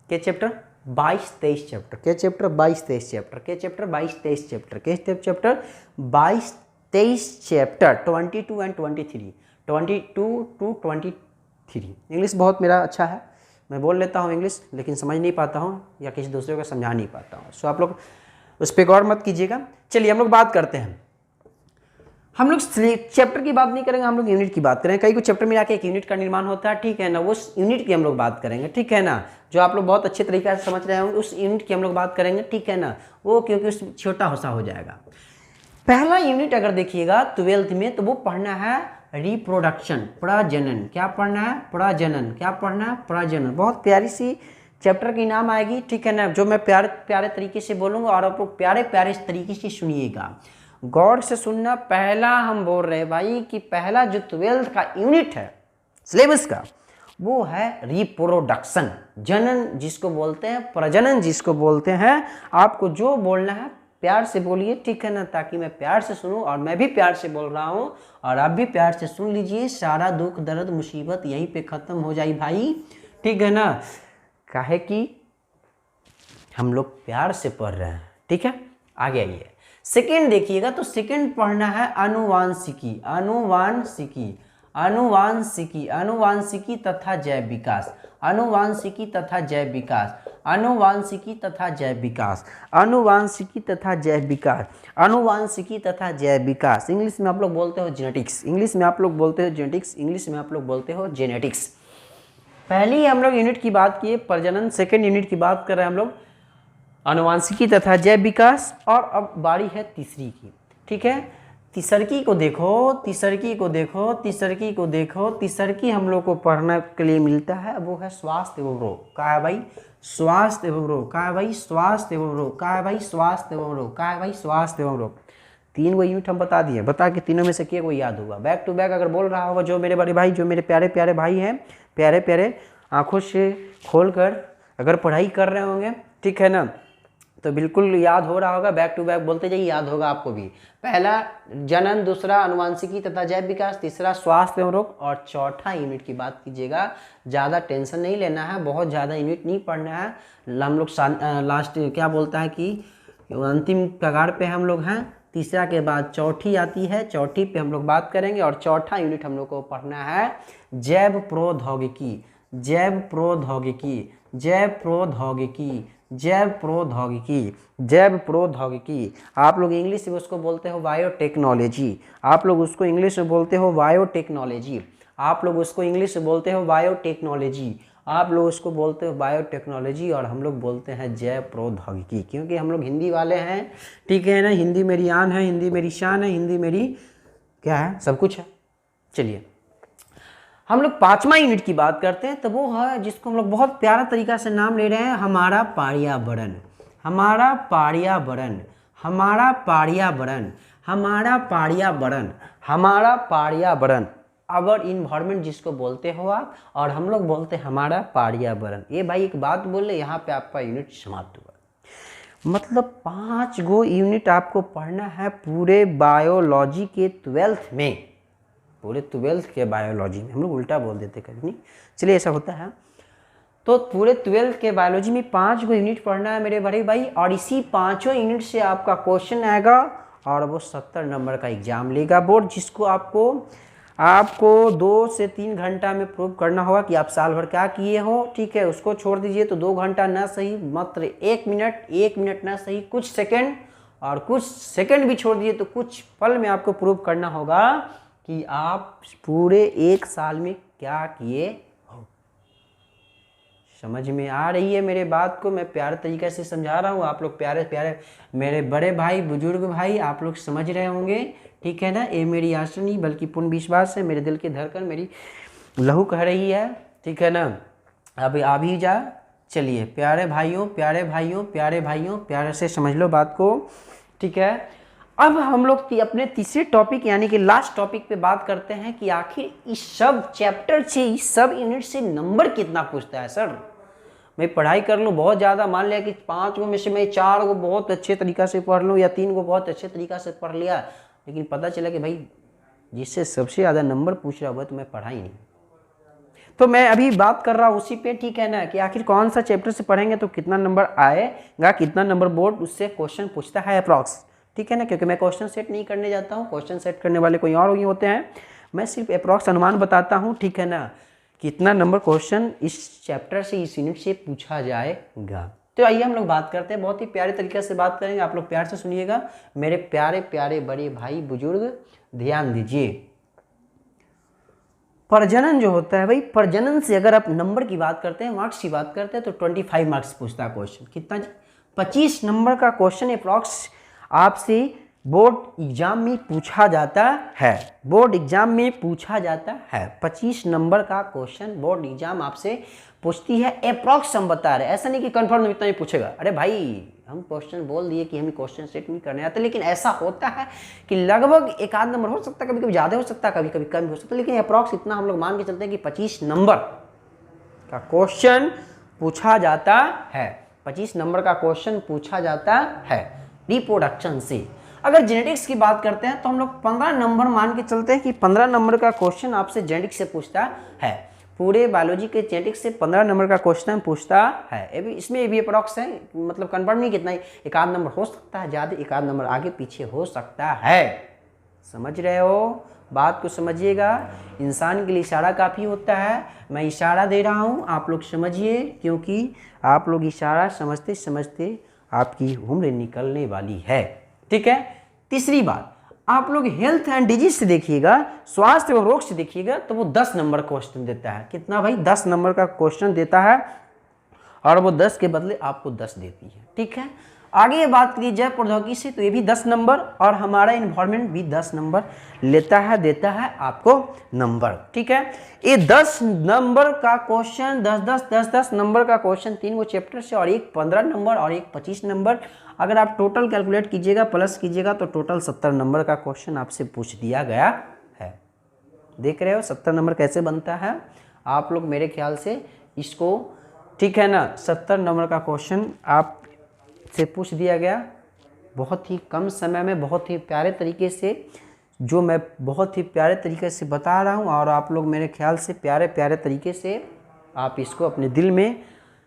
क्या चैप्टर? 22-23 चैप्टर। क्या चैप्टर? 22-23 चैप्टर। क्या चैप्टर? 22-23 चैप्टर। क्या chapter? 22-23 chapter, 22 and 23, 22 to 23। English बहुत मेरा अच्छा है, मैं बोल लेता हूँ इंग्लिश, लेकिन समझ नहीं पाता हूँ या किसी दूसरे को समझा नहीं पाता हूँ। सो आप लोग उस पर गौर मत कीजिएगा। चलिए हम लोग बात करते हैं। हम लोग चैप्टर की बात नहीं करेंगे, हम लोग यूनिट की बात करेंगे। कई को चैप्टर में आके एक यूनिट का निर्माण होता है, ठीक है ना, उस यूनिट की हम लोग बात करेंगे, ठीक है ना। जो आप लोग बहुत अच्छे तरीके से समझ रहे होंगे उस यूनिट की हम लोग बात करेंगे, ठीक है ना। वो क्योंकि उस छोटा सा हो जाएगा। पहला यूनिट अगर देखिएगा 12th में, तो वो पढ़ना है रिप्रोडक्शन, प्रजनन। क्या पढ़ना है? प्रजनन। क्या पढ़ना है? प्रजनन। बहुत प्यारी सी चैप्टर की नाम आएगी, ठीक है ना, जो मैं प्यारे प्यारे तरीके से बोलूँगा और आप लोग प्यारे प्यारे तरीके से सुनिएगा, गौर से सुनना। पहला हम बोल रहे हैं भाई कि पहला जो 12th का यूनिट है सिलेबस का, वो है रिप्रोडक्शन, जनन जिसको बोलते हैं, प्रजनन जिसको बोलते हैं। आपको जो बोलना है प्यार से बोलिए, ठीक है ना, ताकि मैं प्यार से सुनूं, और मैं भी प्यार से बोल रहा हूं और आप भी प्यार से सुन लीजिए। सारा दुख दर्द मुसीबत यहीं पे खत्म हो जाए भाई, ठीक है ना। काहे कि हम लोग प्यार से पढ़ रहे हैं, ठीक है। आगे आइए, सेकेंड देखिएगा, तो सेकेंड पढ़ना है अनुवांशिकी। अनुवांशिकी, अनुवांशिकी, अनुवांशिकी तथा जैव विकास। अनुवांशिकी तथा जैव विकास, अनुवांशिकी तथा जैव विकास, अनुवांशिकी तथा जैव विकास, अनुवांशिकी तथा जैव विकास। इंग्लिश में आप लोग बोलते हो जेनेटिक्स, इंग्लिश में आप लोग बोलते हो जेनेटिक्स, इंग्लिश में आप लोग बोलते हो जेनेटिक्स। पहली हम लोग यूनिट की बात किए प्रजनन, सेकेंड यूनिट की बात कर रहे हैं हम लोग अनुवांशिकी तथा जैव विकास, और अब बारी है तीसरी की, ठीक है। तीसरकी को देखो, तीसरकी को देखो, तीसरकी को देखो। तीसरकी हम लोग को पढ़ने के लिए मिलता है, वो है स्वास्थ्य एवं रोग। क्या है भाई? स्वास्थ्य एवं रोग। क्या है भाई? स्वास्थ्य एवं रोग। क्या है भाई? स्वास्थ्य एवं रोग। क्या है भाई? स्वास्थ्य एवं रोग। 3 यूनिट हम बता दिए, बता के तीनों में से क्या कोई याद होगा? बैक टू बैक अगर बोल रहा होगा जो मेरे बड़े भाई, जो मेरे प्यारे प्यारे भाई हैं, प्यारे प्यारे आंखों से खोल कर अगर पढ़ाई कर रहे होंगे, ठीक है ना, तो बिल्कुल याद हो रहा होगा। बैक टू बैक बोलते जाइए, याद होगा आपको भी। पहला जनन, दूसरा अनुवांशिकी तथा जैव विकास, तीसरा स्वास्थ्य एवं रोग, और चौथा यूनिट की बात कीजिएगा। ज़्यादा टेंशन नहीं लेना है, बहुत ज़्यादा यूनिट नहीं पढ़ना है। हम लोग लास्ट क्या बोलता है कि अंतिम कगार पे हम लोग हैं। तीसरा के बाद चौथी आती है, चौथी पे हम लोग बात करेंगे, और चौथा यूनिट हम लोग को पढ़ना है जैव प्रौद्योगिकी। जैव प्रौद्योगिकी, जैव प्रौद्योगिकी, जैव प्रौद्योगिकी, जैव प्रौद्योगिकी। आप लोग इंग्लिश में उसको बोलते हो बायोटेक्नोलॉजी। आप लोग उसको इंग्लिश में बोलते हो बायोटेक्नोलॉजी। आप लोग उसको इंग्लिश में बोलते हो बायोटेक्नोलॉजी। आप लोग उसको बोलते हो बायोटेक्नोलॉजी, और हम लोग बोलते हैं जैव प्रौद्योगिकी, क्योंकि हम लोग हिंदी वाले हैं, ठीक है ना। हिंदी मेरी आन है, हिंदी मेरी शान है, हिंदी मेरी क्या है, सब कुछ है। चलिए हम लोग 5वां यूनिट की बात करते हैं, तो वो है जिसको हम लोग बहुत प्यारा तरीका से नाम ले रहे हैं, हमारा पर्यावरण। हमारा पर्यावरण, हमारा पर्यावरण, हमारा पर्यावरण, हमारा पर्यावरण, आवर इन्वायरमेंट जिसको बोलते हो आप, और हम लोग बोलते हैं हमारा पर्यावरण। ये भाई एक बात बोले, यहाँ पे आपका यूनिट समाप्त हुआ। मतलब 5 यूनिट आपको पढ़ना है पूरे बायोलॉजी के 12th में, पूरे 12th के बायोलॉजी में। हम लोग उल्टा बोल देते कभी नहीं, चलिए ऐसा होता है। तो पूरे 12th के बायोलॉजी में 5 यूनिट पढ़ना है मेरे बड़े भाई, और इसी 5 यूनिट से आपका क्वेश्चन आएगा, और वो 70 नंबर का एग्जाम लेगा बोर्ड, जिसको आपको 2 से 3 घंटा में प्रूव करना होगा कि आप साल भर क्या किए हो, ठीक है। उसको छोड़ दीजिए तो 2 घंटा ना सही, मात्र 1 मिनट, 1 मिनट ना सही, कुछ सेकेंड, और कुछ सेकेंड भी छोड़ दीजिए तो कुछ पल में आपको प्रूव करना होगा कि आप पूरे 1 साल में क्या किए हो। समझ में आ रही है मेरे बात को? मैं प्यारे तरीके से समझा रहा हूँ, आप लोग प्यारे प्यारे मेरे बड़े भाई, बुजुर्ग भाई, आप लोग समझ रहे होंगे, ठीक है ना। ये मेरी आशा नहीं बल्कि पूर्ण विश्वास है, मेरे दिल की धड़कन, मेरी लहू कह रही है, ठीक है ना। अब आ भी जा। चलिए प्यारे भाइयों, प्यारे भाइयों, प्यारे भाइयों, प्यारे से समझ लो बात को, ठीक है। अब हम लोग अपने तीसरे टॉपिक यानी कि लास्ट टॉपिक पे बात करते हैं कि आखिर इस सब चैप्टर से, इस सब यूनिट से नंबर कितना पूछता है। सर मैं पढ़ाई कर लूँ बहुत ज़्यादा, मान लिया कि 5 में से मैं 4 बहुत अच्छे तरीक़ा से पढ़ लूँ या 3 बहुत अच्छे तरीक़ा से पढ़ लिया, लेकिन पता चला कि भाई जिससे सबसे ज़्यादा नंबर पूछ रहा हुआ तो मैं पढ़ा ही नहीं। तो मैं अभी बात कर रहा हूँ उसी पे, ठीक है ना, कि आखिर कौन सा चैप्टर से पढ़ेंगे तो कितना नंबर आएगा, कितना नंबर बोर्ड उससे क्वेश्चन पूछता है अप्रॉक्स, ठीक है ना, क्योंकि मैं क्वेश्चन सेट नहीं करने जाता हूँ, क्वेश्चन सेट करने वाले कोई और ही होते हैं, मैं सिर्फ अप्रॉक्स अनुमान बताता हूँ, ठीक है ना, कितना नंबर क्वेश्चन इस चैप्टर से, इस यूनिट से पूछा जाएगा। तो आइए हम लोग बात करते हैं, बहुत ही प्यारे तरीके से बात करेंगे, आप लोग प्यार से सुनिएगा मेरे प्यारे प्यारे बड़े भाई बुजुर्ग, ध्यान दीजिए। प्रजनन जो होता है भाई, प्रजनन से अगर आप नंबर की बात करते हैं, मार्क्स की बात करते हैं, तो 25 मार्क्स पूछता है क्वेश्चन। कितना? 25 नंबर का क्वेश्चन अप्रॉक्स आपसे बोर्ड एग्जाम में पूछा जाता है, बोर्ड एग्जाम में पूछा जाता है। 25 नंबर का क्वेश्चन बोर्ड एग्जाम आपसे पूछती है, अप्रॉक्स हम बता रहे हैं, ऐसा नहीं कि कंफर्म इतना ही पूछेगा। अरे भाई हम क्वेश्चन बोल दिए कि हमें क्वेश्चन सेट नहीं करने आते, लेकिन ऐसा होता है कि लगभग एक आध नंबर हो सकता है, कभी कभी ज़्यादा हो सकता है, कभी कभी कम हो सकता है, लेकिन अप्रॉक्स इतना हम लोग मान के चलते हैं कि 25 नंबर का क्वेश्चन पूछा जाता है। 25 नंबर का क्वेश्चन पूछा जाता है रिप्रोडक्शन से। अगर जेनेटिक्स की बात करते हैं तो हम लोग 15 नंबर मान के चलते हैं कि 15 नंबर का क्वेश्चन आपसे जेनेटिक्स से पूछता है। पूरे बायोलॉजी के जेनेटिक्स से 15 नंबर का क्वेश्चन पूछता है। इसमें ये भी अप्रॉक्स है, मतलब कंफर्म नहीं कितना ही, एक आध नंबर हो सकता है ज़्यादा, एक आध नंबर आगे पीछे हो सकता है। समझ रहे हो? बात को समझिएगा। इंसान के लिए इशारा काफ़ी होता है, मैं इशारा दे रहा हूँ, आप लोग समझिए, क्योंकि आप लोग इशारा समझते समझते आपकी उम्र निकलने वाली है, ठीक है। तीसरी बात, आप लोग हेल्थ एंड डिजीज से देखिएगा, स्वास्थ्य एवं रोग से देखिएगा, तो वो 10 नंबर क्वेश्चन देता है। कितना भाई? 10 नंबर का क्वेश्चन देता है, और वो 10 के बदले आपको 10 देती है, ठीक है। आगे बात की जाए प्रौद्योगिकी से, तो ये भी 10 नंबर, और हमारा इन्वायरमेंट भी 10 नंबर लेता है, देता है आपको नंबर, ठीक है। ये 10 नंबर का क्वेश्चन, 10 नंबर का क्वेश्चन 3 वो चैप्टर से, और एक 15 नंबर और एक 25 नंबर। अगर आप टोटल कैलकुलेट कीजिएगा, प्लस कीजिएगा, तो टोटल 70 नंबर का क्वेश्चन आपसे पूछ दिया गया है। देख रहे हो 70 नंबर कैसे बनता है? आप लोग मेरे ख्याल से इसको, ठीक है ना, 70 नंबर का क्वेश्चन आप से पूछ दिया गया, बहुत ही कम समय में, बहुत ही प्यारे तरीके से, जो मैं बहुत ही प्यारे तरीके से बता रहा हूँ, और आप लोग मेरे ख्याल से प्यारे प्यारे तरीके से आप इसको अपने दिल में,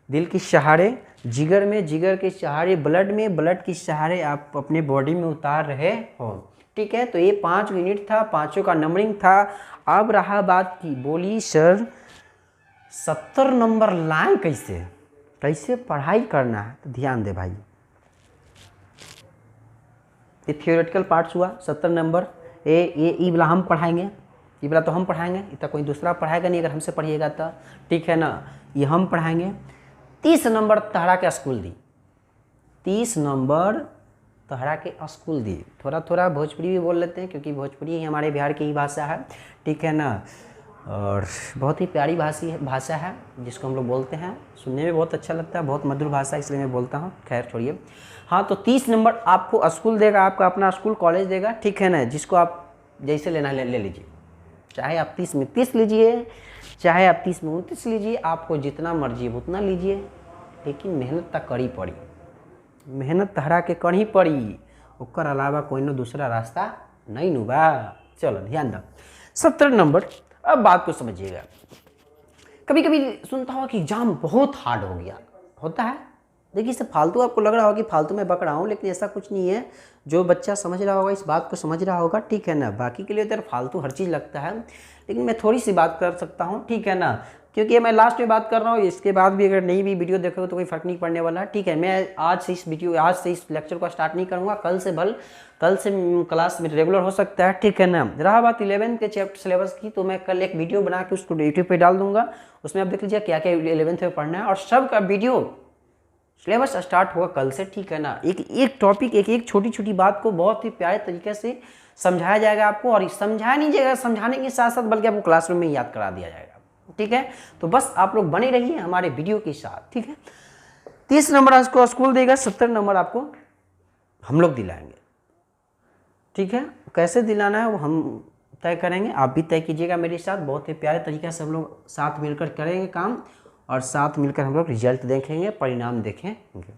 दिल के सहारे, जिगर में, जिगर के सहारे, ब्लड में, ब्लड के सहारे आप अपने बॉडी में उतार रहे हो, ठीक है। तो ये 5 यूनिट था, पाँचों का नंबरिंग था। अब रहा बात की, बोली सर 70 नंबर लाएँ कैसे, कैसे पढ़ाई करना है? तो ध्यान दे भाई, ये थियोरेटिकल पार्ट्स हुआ 70 नंबर। ये वाला हम पढ़ाएंगे, ये वाला तो हम पढ़ाएंगे, इतना कोई दूसरा पढ़ाएगा नहीं, अगर हमसे पढ़िएगा तो, ठीक है ना। ये हम पढ़ाएंगे। 30 नंबर तहरा के स्कूल दी, 30 नंबर तहरा के स्कूल दी। थोड़ा थोड़ा भोजपुरी भी बोल लेते हैं, क्योंकि भोजपुरी ही हमारे बिहार की ही भाषा है, ठीक है ना, और बहुत ही प्यारी भाषा है जिसको हम लोग बोलते हैं, सुनने में बहुत अच्छा लगता है, बहुत मधुर भाषा, इसलिए मैं बोलता हूँ। खैर छोड़िए। हाँ, तो 30 नंबर आपको स्कूल देगा, आपका अपना स्कूल कॉलेज देगा, ठीक है ना, जिसको आप जैसे लेना ले लीजिए, चाहे आप 30 में 30 लीजिए, चाहे आप 30 में 29 लीजिए, आपको जितना मर्जी उतना लीजिए, लेकिन मेहनत तक करी पड़ी, मेहनत तहरा के करही पड़ी, ओकर अलावा कोई न दूसरा रास्ता नहीं नुबा। चलो ध्यान दो, 70 नंबर। अब बात को समझिएगा। कभी कभी सुनता हुआ कि एग्जाम बहुत हार्ड हो गया, होता है। देखिए, इससे फालतू आपको लग रहा होगा कि फालतू में बक रहा हूँ, लेकिन ऐसा कुछ नहीं है। जो बच्चा समझ रहा होगा इस बात को समझ रहा होगा, ठीक है ना। बाकी के लिए तो फालतू हर चीज़ लगता है, लेकिन मैं थोड़ी सी बात कर सकता हूँ, ठीक है ना, क्योंकि मैं लास्ट में बात कर रहा हूँ। इसके बाद भी अगर नई भी वीडियो देखोगे तो कोई फ़र्क नहीं पड़ने वाला, ठीक है। मैं आज से इस लेक्चर को स्टार्ट नहीं करूँगा, कल से क्लास में रेगुलर हो सकता है, ठीक है ना। रहा बात 11th के चैप्टर सिलेबस की, तो मैं कल एक वीडियो बना के उसको यूट्यूब पे डाल दूंगा, उसमें आप देख लीजिए क्या क्या 11th में पढ़ना है, और सब का वीडियो सिलेबस स्टार्ट होगा कल से, ठीक है ना। एक टॉपिक, एक छोटी छोटी बात को बहुत ही प्यारे तरीके से समझाया जाएगा आपको, और समझाया नहीं जाएगा समझाने के साथ साथ, बल्कि आपको क्लासरूम में याद करा दिया जाएगा, ठीक है। तो बस आप लोग बने रहिए हमारे वीडियो के साथ, ठीक है। 30 नंबर आपको स्कूल देगा, 70 नंबर आपको हम लोग दिलाएंगे, ठीक है। कैसे दिलाना है वो हम तय करेंगे, आप भी तय कीजिएगा मेरे साथ। बहुत ही प्यारे तरीके से हम लोग साथ मिलकर करेंगे काम, और साथ मिलकर हम लोग रिजल्ट देखेंगे, परिणाम देखेंगे।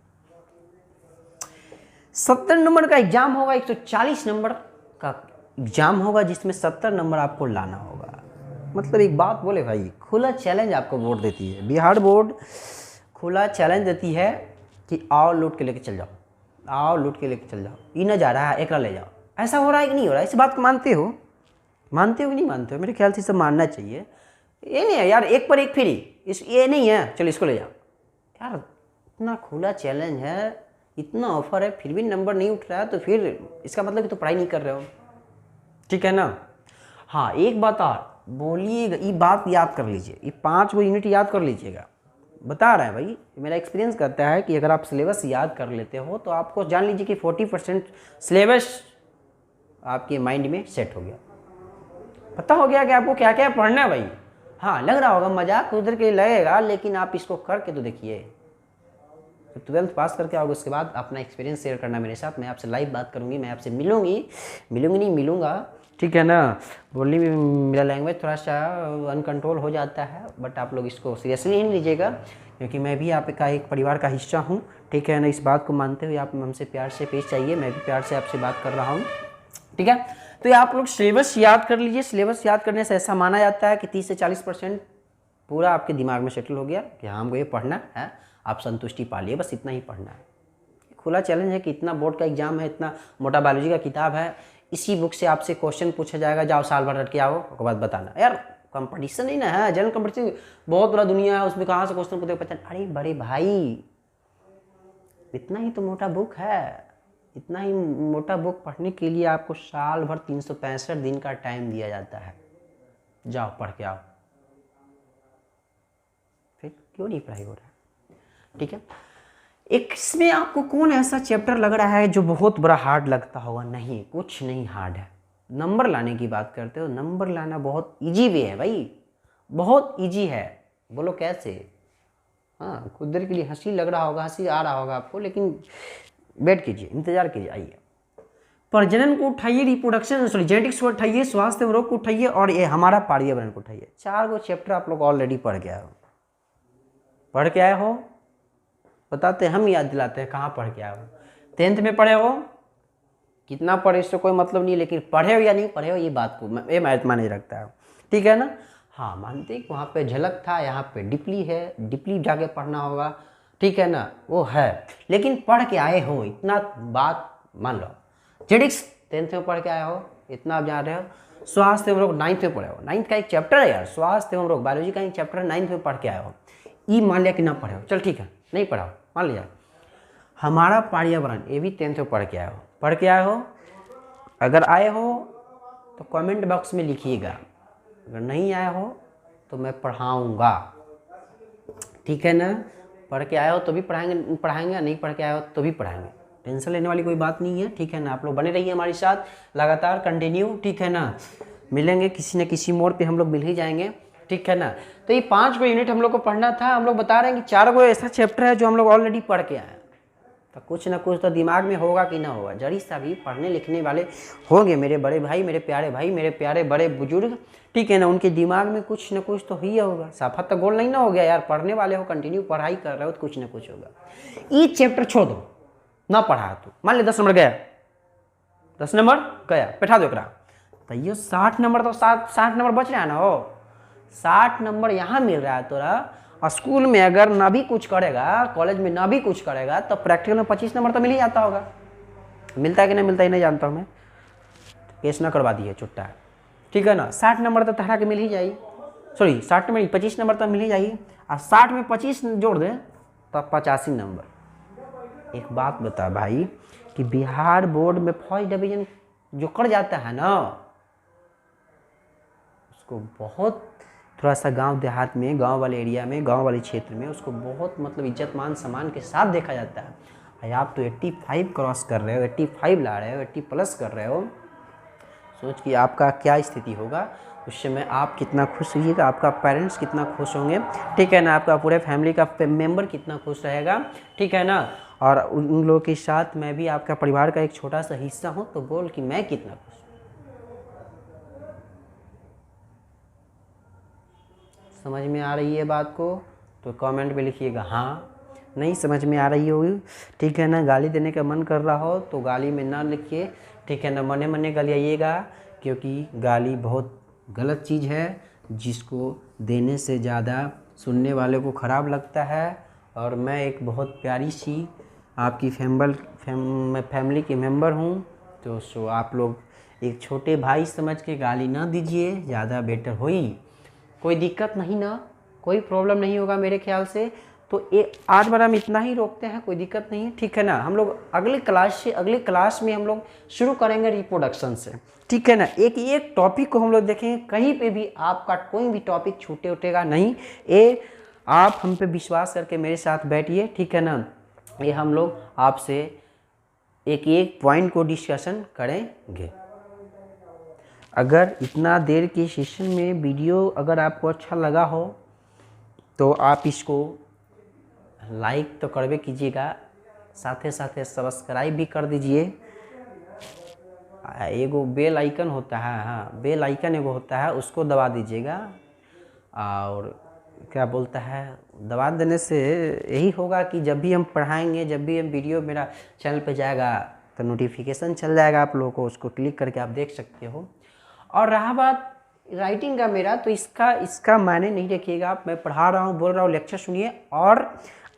70 नंबर का एग्जाम होगा, 140 नंबर का एग्ज़ाम होगा जिसमें 70 नंबर आपको लाना होगा। मतलब एक बात बोले भाई, खुला चैलेंज आपको बोर्ड देती है, बिहार बोर्ड खुला चैलेंज देती है कि आओ लूट के लेके चल जाओ, आओ लूट के लेके चल जाओ, ये ना जा रहा है एकरा ले जाओ। ऐसा हो रहा है कि नहीं हो रहा है? इस बात को मानते हो? मानते हो कि नहीं मानते हो? मेरे ख्याल से सब मानना चाहिए। ये नहीं है यार एक पर एक फ्री, इस ये नहीं है चलो इसको ले जाओ। यार इतना खुला चैलेंज है, इतना ऑफर है, फिर भी नंबर नहीं उठ रहा है, तो फिर इसका मतलब कि तो पढ़ाई नहीं कर रहे हो, ठीक है ना। हाँ एक बात और बोलिएगा, ये बात याद कर लीजिए, ये 5 गो यूनिट याद कर लीजिएगा। बता रहा है भाई, मेरा एक्सपीरियंस कहता है कि अगर आप सिलेबस याद कर लेते हो तो आपको जान लीजिए कि 40% सिलेबस आपके माइंड में सेट हो गया, पता हो गया कि आपको क्या क्या पढ़ना है भाई। हाँ लग रहा होगा मजाक उधर के लगेगा, लेकिन आप इसको करके तो देखिए। तो 12th पास करके आओगे, उसके बाद अपना एक्सपीरियंस शेयर करना मेरे साथ, मैं आपसे लाइव बात करूँगी, मैं आपसे मिलूँगी नहीं मिलूँगा, ठीक है ना। बोलने में मेरा लैंग्वेज थोड़ा सा अनकंट्रोल हो जाता है, बट आप लोग इसको सीरियसली नहीं लीजिएगा, क्योंकि मैं भी आपका एक परिवार का हिस्सा हूँ, ठीक है ना। इस बात को मानते हुए आप हमसे प्यार से पेश आइए, मैं भी प्यार से आपसे बात कर रहा हूँ, ठीक है। तो ये आप लोग सिलेबस याद कर लीजिए। सिलेबस याद करने से ऐसा माना जाता है कि 30 से 40% पूरा आपके दिमाग में सेटल हो गया कि हाँ हमको ये पढ़ना है, आप संतुष्टि पा लिए, बस इतना ही पढ़ना है। खुला चैलेंज है कि इतना बोर्ड का एग्जाम है, इतना मोटा बायोलॉजी का किताब है, इसी बुक से आपसे क्वेश्चन पूछा जाएगा, जाओ साल भर रट के आओ, उसके बाद बताना। यार कंपटीशन नहीं ना है, जनरल कंपटीशन बहुत बड़ा दुनिया है, उसमें कहाँ से क्वेश्चन पूछे पता। अरे बड़े भाई इतना ही तो मोटा बुक है, इतना ही मोटा बुक पढ़ने के लिए आपको साल भर 365 दिन का टाइम दिया जाता है, जाओ पढ़ के आओ। फिर क्यों नहीं पढ़ाई हो रहा है, ठीक है। एक इसमें आपको कौन ऐसा चैप्टर लग रहा है जो बहुत बड़ा हार्ड लगता होगा? नहीं, कुछ नहीं हार्ड है। नंबर लाने की बात करते हो, नंबर लाना बहुत इजी वे है भाई, बहुत इजी है। बोलो कैसे? हाँ कुछ देर के लिए हंसी लग रहा होगा, हंसी आ रहा होगा आपको, लेकिन वेट कीजिए, इंतजार कीजिए। आइए, प्रजनन को उठाइए, रिप्रोडक्शन सॉरी जेनेटिक्स को उठाइए, स्वास्थ्य एवं रोग को उठाइए, और ये हमारा पर्यावरण को उठाइए। 4 गो चैप्टर आप लोग ऑलरेडी पढ़ के आए हो, पढ़ के आए हो, बताते हम याद दिलाते हैं कहाँ पढ़ के आए हो। 10th में पढ़े हो, कितना पढ़े इससे कोई मतलब नहीं, लेकिन पढ़े हो या नहीं पढ़े हो ये बात को ये मायने रखता है, ठीक है ना। हाँ मानते कि वहाँ पे झलक था, यहाँ पे डिपली है, डिपली जाके पढ़ना होगा, ठीक है ना, वो है, लेकिन पढ़ के आए हो, इतना बात मान लो। जेनेटिक्स 10th में पढ़ के आए हो, इतना आप जान रहे हो। स्वास्थ्य एवं रोग 9th में पढ़े हो, 9th का एक चैप्टर है यार, स्वास्थ्य एवं रोग बायोलॉजी का एक चैप्टर 9th में पढ़ के आए हो। ई मान लिया कि ना पढ़े हो, चल ठीक है नहीं पढ़ा हो, मान लिया। हमारा पर्यावरण ये भी 10th में पढ़ के आए हो, पढ़ के आए हो। अगर आए हो तो कमेंट बॉक्स में लिखिएगा, अगर नहीं आए हो तो मैं पढ़ाऊँगा, ठीक है ना। पढ़ के आए हो तो भी पढ़ाएंगे, नहीं पढ़ के आए हो तो भी पढ़ाएंगे, टेंशन लेने वाली कोई बात नहीं है, ठीक है ना। आप लोग बने रहिए हमारे साथ लगातार कंटिन्यू, ठीक है ना। मिलेंगे किसी न किसी मोड़ पे, हम लोग मिल ही जाएंगे, ठीक है ना। तो ये 5 गो यूनिट हम लोग को पढ़ना था, हम लोग बता रहे हैं कि 4 गो ऐसा चैप्टर है जो हम लोग ऑलरेडी पढ़ के आए हैं, तो कुछ ना कुछ तो दिमाग में होगा कि ना होगा। जरी सा भी पढ़ने लिखने वाले होंगे मेरे बड़े भाई, मेरे प्यारे भाई, मेरे प्यारे बड़े बुजुर्ग, ठीक है ना, उनके दिमाग में कुछ ना कुछ तो ही होगा। साफा तो गोल नहीं ना हो गया यार, पढ़ने वाले हो, कंटिन्यू पढ़ाई कर रहे हो तो कुछ ना कुछ होगा। ये चैप्टर छोड़ दो ना पढ़ा तो मान ली 10 नंबर गया, 10 नंबर गया, बैठा दो एकरा, तो ये 60 नंबर तो 60 नंबर बच रहा है ना, हो 60 नंबर यहाँ मिल रहा है तोरा। स्कूल में अगर ना भी कुछ करेगा, कॉलेज में ना भी कुछ करेगा, तो प्रैक्टिकल में 25 नंबर तो मिल ही जाता होगा। मिलता है कि नहीं मिलता ही नहीं जानता हूँ मैं, केस ना करवा दिए छुट्टा, ठीक है ना। 60 नंबर तो तहरा के मिल ही जाए, सॉरी 60 में 25 नंबर तो मिल ही जाइए, और 60 में 25 जोड़ दे तो 85 नंबर। एक बात बता भाई कि बिहार बोर्ड में फर्स्ट डिवीजन जो कर जाता है ना, उसको बहुत थोड़ा सा गांव देहात में, गांव वाले एरिया में, गांव वाले क्षेत्र में उसको बहुत मतलब इज्जत मान सम्मान के साथ देखा जाता है। भाई आप तो 85 क्रॉस कर रहे हो, 85 ला रहे हो, 80 प्लस कर रहे हो, सोच कि आपका क्या स्थिति होगा उस समय, आप कितना खुश होइएगा, आपका पेरेंट्स कितना खुश होंगे, ठीक है ना, आपका पूरे फैमिली का मेंबर कितना खुश रहेगा, ठीक है ना। और उन लोगों के साथ मैं भी आपका परिवार का एक छोटा सा हिस्सा हूँ, तो बोल कि मैं कितना खुश। समझ में आ रही है बात को? तो कमेंट में लिखिएगा हाँ, नहीं समझ में आ रही होगी, ठीक है ना। गाली देने का मन कर रहा हो तो गाली में ना लिखिए, ठीक है ना। मने मने गालियाइएगा, क्योंकि गाली बहुत गलत चीज़ है जिसको देने से ज़्यादा सुनने वाले को ख़राब लगता है। और मैं एक बहुत प्यारी सी आपकी फैमिली के मेंबर हूँ, तो सो आप लोग एक छोटे भाई समझ के गाली ना दीजिए, ज़्यादा बेटर होई। कोई दिक्कत नहीं ना, कोई प्रॉब्लम नहीं होगा मेरे ख्याल से। तो आज बार हम इतना ही रोकते हैं, कोई दिक्कत नहीं है, ठीक है ना। हम लोग अगले क्लास में हम लोग शुरू करेंगे रिप्रोडक्शन से, ठीक है ना। एक टॉपिक को हम लोग देखेंगे, कहीं पे भी आपका कोई भी टॉपिक छूटे उठेगा नहीं। आप हम पे विश्वास करके मेरे साथ बैठिए, ठीक है ना। ये हम लोग आपसे एक पॉइंट को डिस्कशन करेंगे। अगर इतना देर के सेशन में वीडियो अगर आपको अच्छा लगा हो तो आप इसको लाइक तो करवे कीजिएगा, साथे साथे सब्सक्राइब भी कर दीजिए। एगो बेल आइकन होता है, हाँ बेल आइकन एगो होता है, उसको दबा दीजिएगा। और क्या बोलता है, दबा देने से यही होगा कि जब भी हम पढ़ाएंगे, जब भी हम वीडियो मेरा चैनल पे जाएगा तो नोटिफिकेशन चल जाएगा आप लोगों को, उसको क्लिक करके आप देख सकते हो। और रहा बात राइटिंग का मेरा, तो इसका मायने नहीं रखिएगा। मैं पढ़ा रहा हूँ, बोल रहा हूँ, लेक्चर सुनिए। और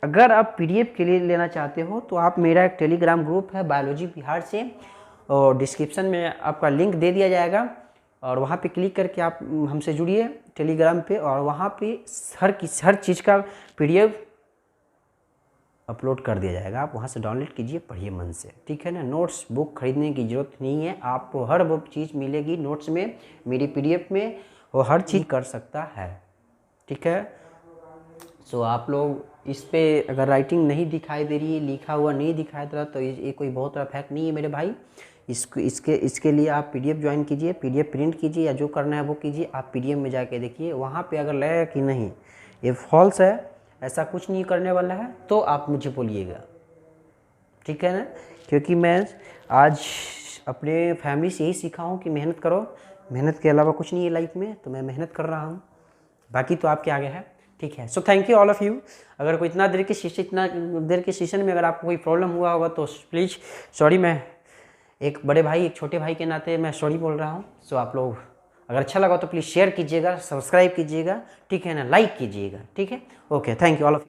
अगर आप पीडीएफ के लिए लेना चाहते हो तो आप मेरा एक टेलीग्राम ग्रुप है बायोलॉजी बिहार से, और डिस्क्रिप्शन में आपका लिंक दे दिया जाएगा, और वहाँ पे क्लिक करके आप हमसे जुड़िए टेलीग्राम पे। और वहाँ पे हर चीज़ का पीडीएफ अपलोड कर दिया जाएगा, आप वहाँ से डाउनलोड कीजिए, पढ़िए मन से, ठीक है ना। नोट्स बुक खरीदने की ज़रूरत नहीं है, आपको हर वो चीज़ मिलेगी नोट्स में, मेरी पीडीएफ में, वो हर चीज़ कर सकता है, ठीक है। सो आप लोग इस पे अगर राइटिंग नहीं दिखाई दे रही है, लिखा हुआ नहीं दिखाई दे रहा, तो ये कोई बहुत बड़ा फैक्ट नहीं है मेरे भाई। इसके लिए आप पीडीएफ ज्वाइन कीजिए, पीडीएफ प्रिंट कीजिए, या जो करना है वो कीजिए। आप पीडीएफ में जाके देखिए, वहाँ पे अगर लगेगा कि नहीं ये फॉल्स है, ऐसा कुछ नहीं करने वाला है, तो आप मुझे बोलिएगा, ठीक है ना। क्योंकि मैं आज अपने फैमिली से यही सीखा हूँ कि मेहनत करो, मेहनत के अलावा कुछ नहीं है लाइफ में, तो मैं मेहनत कर रहा हूँ, बाकी तो आपके आगे है, ठीक है। So thank you all of you. अगर कोई इतना देर के सेशन में अगर आपको कोई प्रॉब्लम हुआ होगा तो प्लीज़ सॉरी, मैं एक बड़े भाई एक छोटे भाई के नाते मैं सॉरी बोल रहा हूँ। सो आप लोग अगर अच्छा लगा तो प्लीज़ शेयर कीजिएगा, सब्सक्राइब कीजिएगा, ठीक है ना, लाइक कीजिएगा, ठीक है। Okay, thank you all of